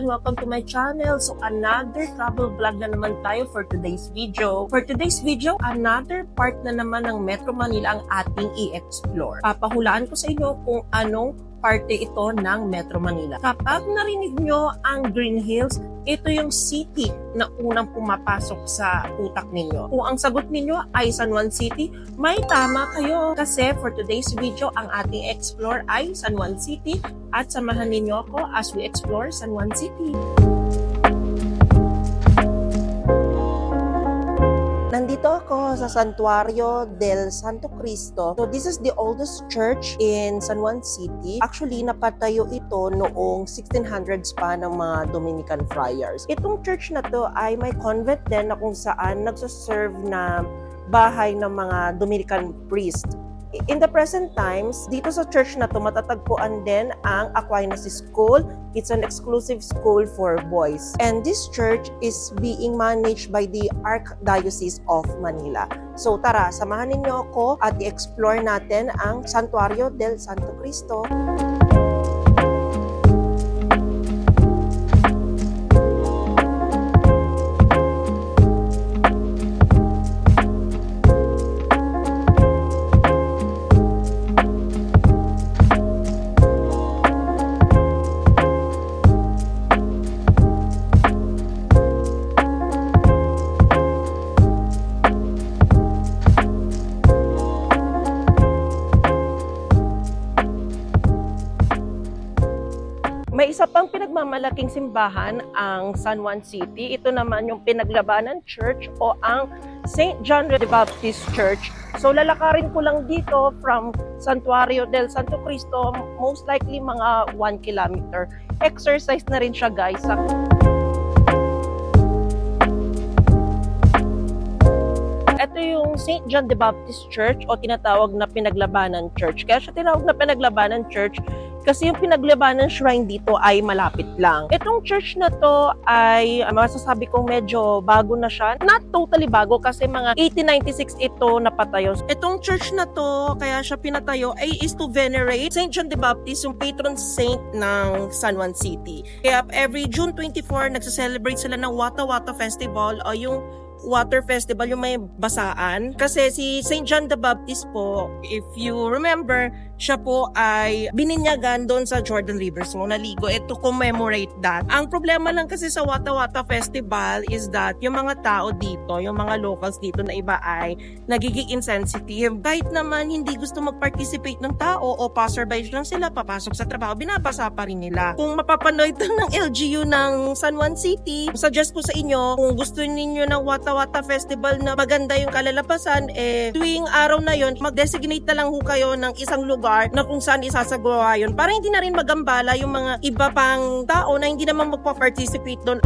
and welcome to my channel. So another travel vlog na naman tayo for today's video. For today's video, another part na naman ng Metro Manila ang ating i-explore. Papahulaan ko sa inyo kung anong parte ito ng Metro Manila. Kapag narinig nyo ang Green Hills, ito yung city na unang pumapasok sa utak ninyo. Kung ang sagot ninyo ay San Juan City, may tama kayo. Kasi for today's video, ang ating explore ay San Juan City at samahan ninyo ako as we explore San Juan City. Nandito ako sa Santuario del Santo Cristo. So this is the oldest church in San Juan City. Actually, napatayo ito noong 1600s pa ng mga Dominican friars. Itong church na to ay may convent din na kung saan nagsaserve na bahay ng mga Dominican priest. In the present times, dito sa church na to matatagpuan din ang Aquinas School. It's an exclusive school for boys. And this church is being managed by the Archdiocese of Manila. So tara, samahan ninyo ako at i-explore natin ang Santuario del Santo Cristo. May isa pang pinagmamalaking simbahan ang San Juan City. Ito naman yung Pinaglabanan Church o ang St. John the Baptist Church. So lalakarin ko lang dito from Santuario del Santo Cristo, most likely mga 1 kilometer. Exercise na rin siya, guys. Ito yung St. John the Baptist Church o tinatawag na Pinaglabanan Church. Kaya siya tinawag na Pinaglabanan Church kasi yung Pinaglabanan Shrine dito ay malapit lang. Itong church na to ay masasabi kong medyo bago na siya. Not totally bago kasi mga 1896 ito napatayo. Itong church na to, kaya siya pinatayo, ay is to venerate St. John the Baptist, yung patron saint ng San Juan City. Kaya every June 24, nagsa-celebrate sila ng Wata Wata Festival o yung water festival, yung may basaan. Kasi si St. John the Baptist po, if you remember, siya po ay bininyagan doon sa Jordan River. So, naligo. To commemorate that. Ang problema lang kasi sa Wata Wata Festival is that yung mga tao dito, yung mga locals dito na iba ay nagiging insensitive. Kahit naman hindi gusto mag-participate ng tao o passerby lang sila, papasok sa trabaho, binabasa pa rin nila. Kung mapapanood ng LGU ng San Juan City, suggest ko sa inyo, kung gusto ninyo ng Wata Wata Festival na maganda yung kalalabasan, tuwing araw na yon, mag-designate na lang ho kayo ng isang lugar na kung saan isasagawa yun para hindi na rin magambala yung mga iba pang tao na hindi naman magpa-participate doon.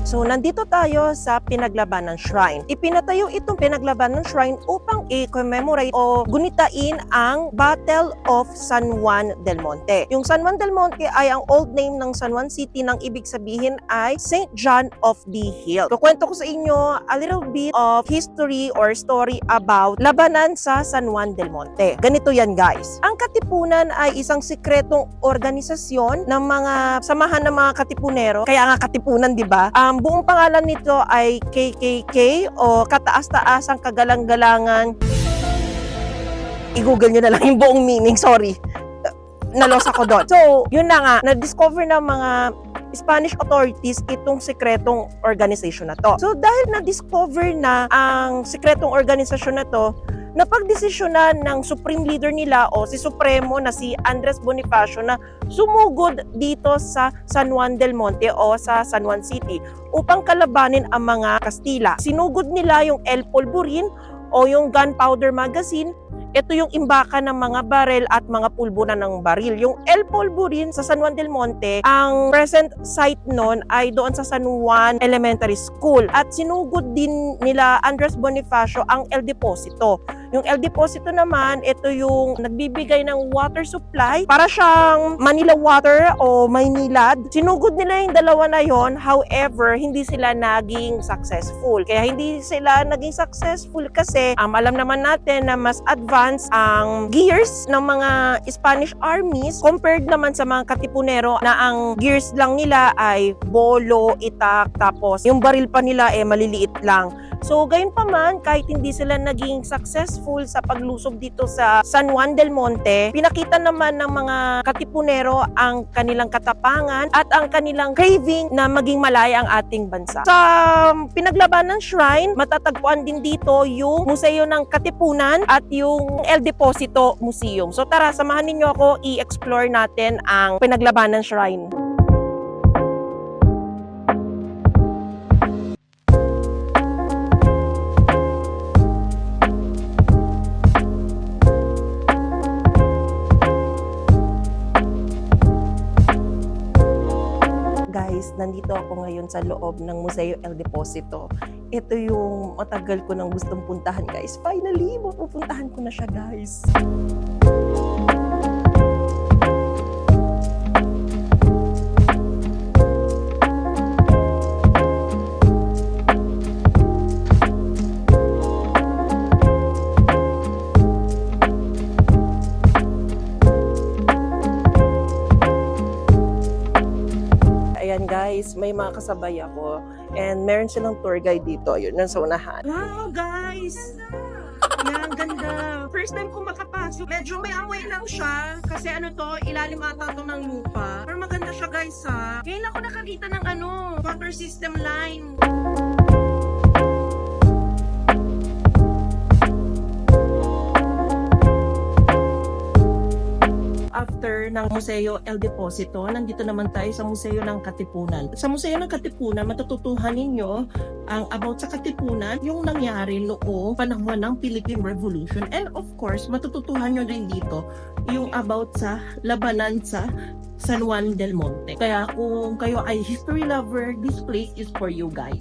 So, nandito tayo sa Pinaglabanan Shrine. Ipinatayo itong Pinaglabanan Shrine upang i-commemorate o gunitain ang Battle of San Juan del Monte. Yung San Juan del Monte ay ang old name ng San Juan City, nang ibig sabihin ay St. John of the Hill. Kukwento ko sa inyo a little bit of history or story about labanan sa San Juan del Monte. Ganito yan, guys. Ang Katipunan ay isang sikretong organisasyon ng mga samahan ng mga Katipunero. Kaya nga Katipunan, di ba? Ang buong pangalan nito ay KKK o Kataas-Taasang Kagalang-Galangan. I-google nyo na lang yung buong meaning. Sorry. Nalos ako doon. So, yun na nga. Na-discover ng mga Spanish authorities itong sekretong organization na to. So, dahil na-discover na ang sekretong organisasyon na to, napagdesisyonan ng supreme leader nila o si Supremo na si Andres Bonifacio na sumugod dito sa San Juan del Monte o sa San Juan City upang kalabanin ang mga Kastila. Sinugod nila yung El Polvorin o yung gunpowder magazine. Ito yung imbakan ng mga barel at mga pulbura ng baril. Yung El Polvorin sa San Juan del Monte, ang present site nun ay doon sa San Juan Elementary School. At sinugod din nila Andres Bonifacio ang El Deposito. Yung El Deposito naman, ito yung nagbibigay ng water supply. Para siyang Manila Water o Maynilad. Sinugod nila yung dalawa na yon, however, hindi sila naging successful. Kaya hindi sila naging successful kasi alam naman natin na mas advanced ang gears ng mga Spanish armies compared naman sa mga Katipunero na ang gears lang nila ay bolo, itak, tapos yung baril pa nila maliliit lang. So, gayon pa man, kahit hindi sila naging successful sa paglusob dito sa San Juan del Monte, pinakita naman ng mga Katipunero ang kanilang katapangan at ang kanilang craving na maging malaya ang ating bansa. Sa pinaglabanan shrine, matatagpuan din dito yung Museo ng Katipunan at yung El Deposito Museum. So tara, samahan ninyo ako i-explore natin ang pinaglabanan shrine. Nandito ako ngayon sa loob ng Museo El Deposito. Ito yung matagal ko nang gustong puntahan, guys. Finally, mapupuntahan ko na siya, guys. Guys, may mga kasabay ako and meron silang tour guide dito, yun, nasa unahan. Wow, guys! Yan, ganda. First time ko makapasok. Medyo may amoy lang siya kasi ilalim ata ito ng lupa. Pero maganda siya, guys, ha. Ngayon ako nakakita ng water system line. After ng Museo El Deposito, nandito naman tayo sa Museo ng Katipunan. Sa Museo ng Katipunan, matututuhan ninyo ang about sa Katipunan, yung nangyari noong panahon ng Philippine Revolution. And of course, matututuhan nyo rin dito yung about sa labanan sa San Juan del Monte. Kaya kung kayo ay history lover, this place is for you guys.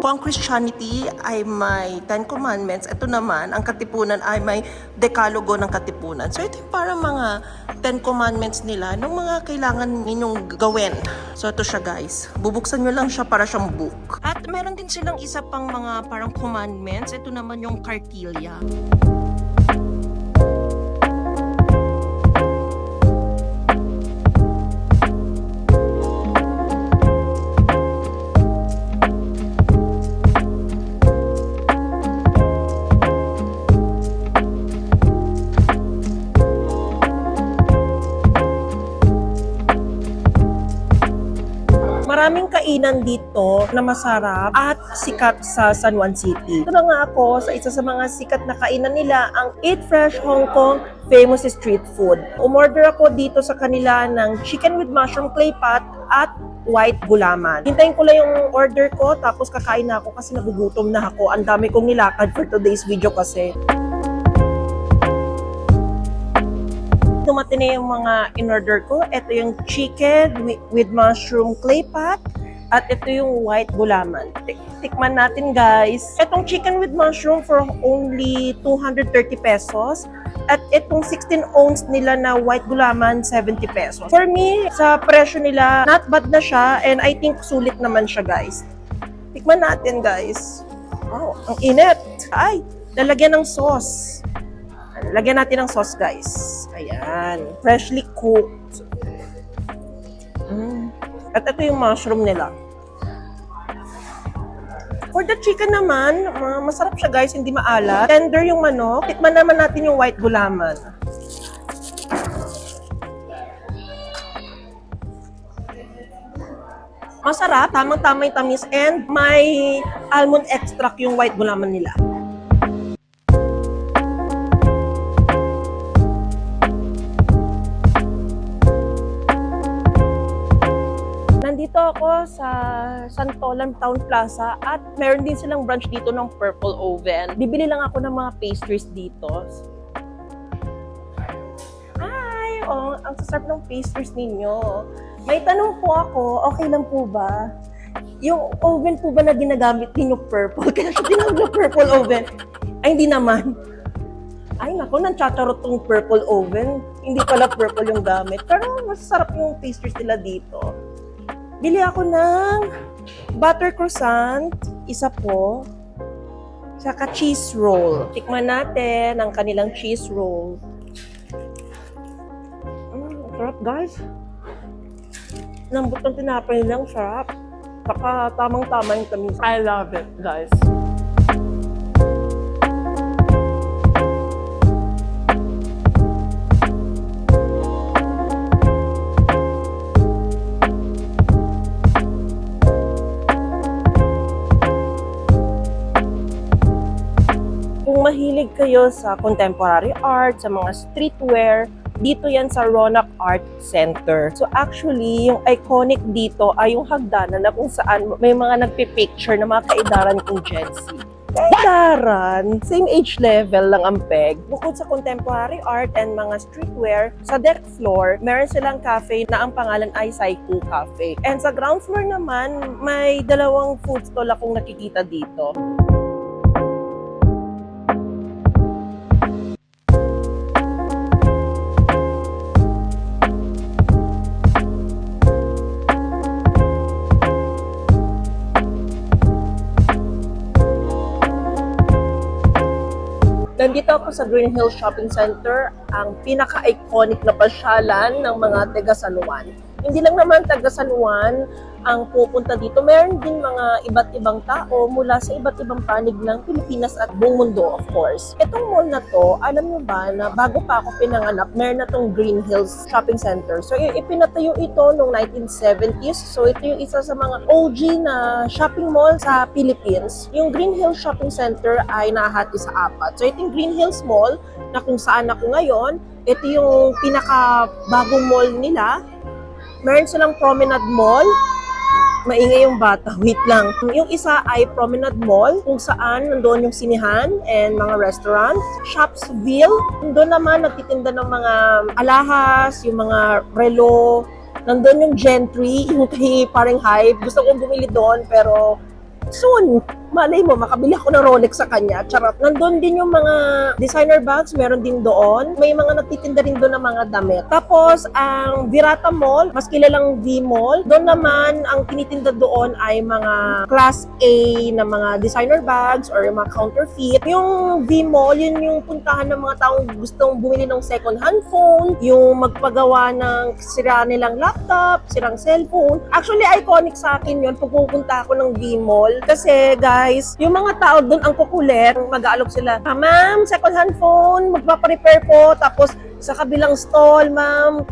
Kung ang Christianity ay may 10 Commandments, ito naman, ang Katipunan ay may Decalogo ng Katipunan. So ito yung parang mga 10 Commandments nila ng mga kailangan ninyong gawin. So ito siya, guys. Bubuksan nyo lang siya para siyang book. At meron din silang isa pang mga parang commandments. Ito naman yung Cartilla. Maraming kainan dito na masarap at sikat sa San Juan City. Ito na nga ako sa isa sa mga sikat na kainan nila, ang Eat Fresh Hong Kong famous street food. Umorder ako dito sa kanila ng chicken with mushroom clay pot at white gulaman. Hintayin ko lang yung order ko tapos kakain na ako kasi nagugutom na ako. Ang dami kong nilakad for today's video kasi. Dumating na yung mga in-order ko. Ito yung chicken with mushroom clay pot at ito yung white gulaman. Tikman natin, guys. Itong chicken with mushroom for only 230 pesos. At itong 16 ounce nila na white gulaman, 70 pesos. For me, sa presyo nila, not bad na siya and I think sulit naman siya, guys. Tikman natin, guys. Wow, ang init. Ay, lalagyan ng sauce. Lagyan natin ng sauce, guys. Ayan. Freshly cooked. At ito yung mushroom nila. For the chicken naman, masarap siya, guys. Hindi maalat. Tender yung manok. Tikman naman natin yung white gulaman. Masarap. Tamang-tama yung tamis. And may almond extract yung white gulaman nila. ako sa Santolan Town Plaza at meron din silang branch dito ng Purple Oven. Bibili lang ako ng mga pastries dito. Hi! Oh, ang sasarap ng pastries ninyo. May tanong po ako, okay lang po ba? Yung oven po ba na ginagamit ninyo purple? Kaya siya tinawag na purple oven. Ay, hindi naman. Ay, naku, nang-chacharot tong purple oven. Hindi pala purple yung gamit. Pero masasarap yung pastries nila dito. Bili ako ng butter croissant, isa po, saka cheese roll. Tikman natin ang kanilang cheese roll. Sarap, guys. Lambot ng tinapay lang, sarap. Saka tamang-tama yung tamis. I love it, guys. Kung mahilig kayo sa contemporary art, sa mga streetwear, dito yan sa Ronak Art Center. So actually, yung iconic dito ay yung hagdanan na kung saan may mga nagpipicture na mga kaidaran kong Gen Z. Kaidaran, same age level lang ang peg. Bukod sa contemporary art and mga streetwear, sa deck floor, meron silang cafe na ang pangalan ay Saiku Cafe. And sa ground floor naman, may dalawang food stall akong nakikita dito. Nandito ako sa Green Hills Shopping Center, ang pinaka-iconic na pasyalan ng mga taga San Juan. Hindi lang naman taga San Juan ang pupunta dito. Meron din mga iba't ibang tao mula sa iba't ibang panig ng Pilipinas at buong mundo, of course. Itong mall na to, alam niyo ba na bago pa ako pinanganak, meron na tong Green Hills Shopping Center. So, ipinatayo ito noong 1970s. So, ito yung isa sa mga OG na shopping mall sa Philippines. Yung Green Hills Shopping Center ay nahati sa apat. So, ito yung Green Hills Mall na kung saan ako ngayon. Ito yung pinaka-bagong mall nila. Meron silang Promenade Mall. Maingay yung bata. Wait lang. Yung isa ay Promenade Mall, kung saan nandoon yung sinihan and mga restaurants. Shopsville, nandoon naman nagtitinda ng mga alahas, yung mga relo. Nandoon yung Gentry, yung kay parang Hype. Gusto kong bumili doon pero soon, malay mo, makabili ako ng Rolex sa kanya. Charot. Nandun din yung mga designer bags, meron din doon. May mga nagtitinda rin doon ng mga damit. Tapos, ang Virata Mall, mas kilalang V-Mall. Doon naman, ang tinitinda doon ay mga Class A na mga designer bags or mga counterfeit. Yung V-Mall, yun yung puntahan ng mga taong gustong bumili ng second-hand phone, yung magpagawa ng sira nilang laptop, sirang cellphone. Actually, iconic sa akin yun pag pupunta ako ng V-Mall. Kasi, guys, yung mga tao doon ang kukulit, mag-aalok sila. Ma'am, second-hand phone, magpaparepair po. Tapos, sa kabilang stall, ma'am,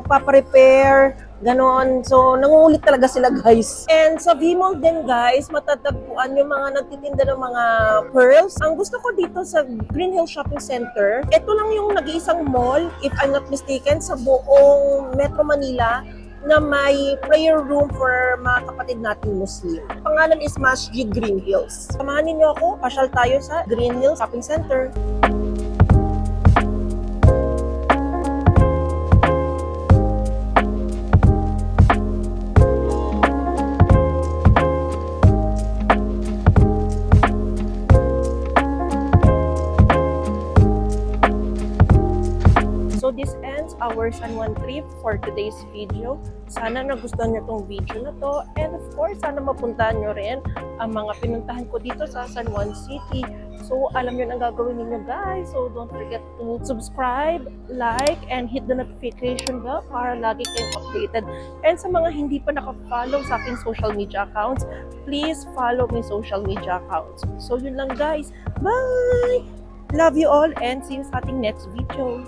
paparepair. Ganon. So, nangungulit talaga sila, guys. And sa V-Mall din, guys, matatagpuan yung mga nagtitinda ng mga pearls. Ang gusto ko dito sa Green Hills Shopping Center, ito lang yung nag-iisang mall, if I'm not mistaken, sa buong Metro Manila, na may prayer room for mga kapatid nating Muslim. Pangalan is Masjid Green Hills. Samahan niyo ako, pasyal tayo sa Green Hills Shopping Center. So this ends our San Juan trip for today's video. Sana nagustuhan nyo tong video na to. And of course, sana mapuntahan nyo rin ang mga pinuntahan ko dito sa San Juan City. So alam nyo ang gagawin ninyo, guys. So don't forget to subscribe, like, and hit the notification bell para lagi kayong updated. And sa mga hindi pa naka-follow sa aking social media accounts, please follow my social media accounts. So yun lang, guys. Bye! Love you all and see you sa ating next video.